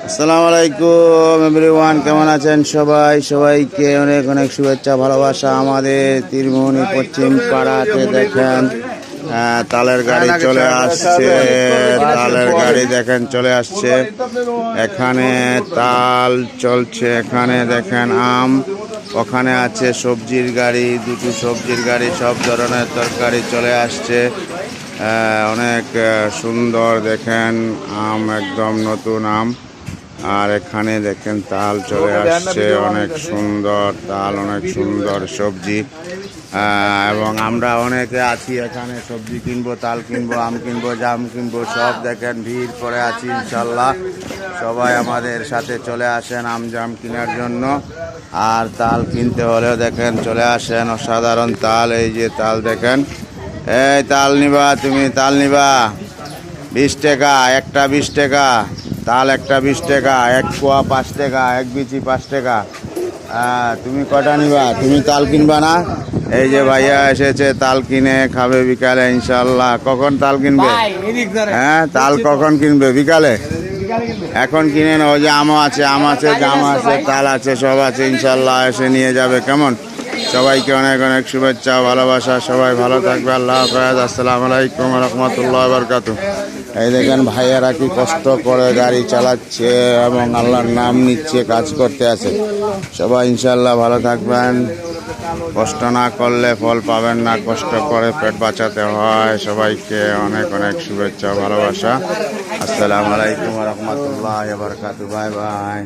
আসসালামু আলাইকুম এভরিওয়ান, কেমন আছেন সবাই? সবাইকে অনেক অনেক শুভেচ্ছা ভালোবাসা। আমাদের তীরমোহনী পশ্চিম পাড়াতে দেখেন তালের গাড়ি চলে আসছে। তালের গাড়ি দেখেন চলে আসছে। এখানে তাল চলছে, এখানে দেখেন আম, ওখানে আছে সবজির গাড়ি, দুটো সবজির গাড়ি, সব ধরনের তরকারি চলে আসছে। অনেক সুন্দর দেখেন আম, একদম নতুন আম। আর এখানে দেখেন তাল চলে আসছে, অনেক সুন্দর তাল, অনেক সুন্দর সবজি। এবং আমরা অনেকে আছি এখানে, সবজি কিনবো, তাল কিনবো, আম কিনবো, জাম কিনবো, সব দেখেন ভিড় করে আছি। ইনশাল্লাহ সবাই আমাদের সাথে চলে আসেন আম জাম কেনার জন্য। আর তাল কিনতে হলেও দেখেন চলে আসেন, অসাধারণ তাল। এই যে তাল দেখেন, এই তাল নিবা, তুমি তাল নিবা 20 টাকা একটা, 20 টাকা তাল একটা, 20 টাকা এক কোয়া, 5 টাকা এক বিচি, 5 টাকা। তুমি কটা নিবা? তুমি তাল কিনবা না? এই যে ভাইয়া এসেছে, তাল কিনে খাবে বিকালে ইনশাল্লাহ। কখন তাল কিনবে? হ্যাঁ, তাল কখন কিনবে? বিকালে। এখন কিনে না, ওই যে আম আছে, আম আছে, জাম আছে, তাল আছে, সব আছে, ইনশাল্লাহ এসে নিয়ে যাবে। কেমন? সবাইকে অনেক অনেক শুভেচ্ছা ভালোবাসা। সবাই ভালো থাকবে। আল্লাহ হাফেজ। আসসালামু আলাইকুম রহমতুল্লাহ বরকাতু। এই দেখেন ভাইয়েরা কি কষ্ট করে গাড়ি চালাচ্ছে এবং আল্লাহর নাম নিচ্ছে, কাজ করতে আছে। সবাই ইনশাল্লাহ ভালো থাকবেন। কষ্ট না করলে ফল পাবেন না, কষ্ট করে পেট বাঁচাতে হয়। সবাইকে অনেক অনেক শুভেচ্ছা ভালোবাসা। আসসালামু আলাইকুম রহমতুল্লাহ বরকাতু। Bye bye.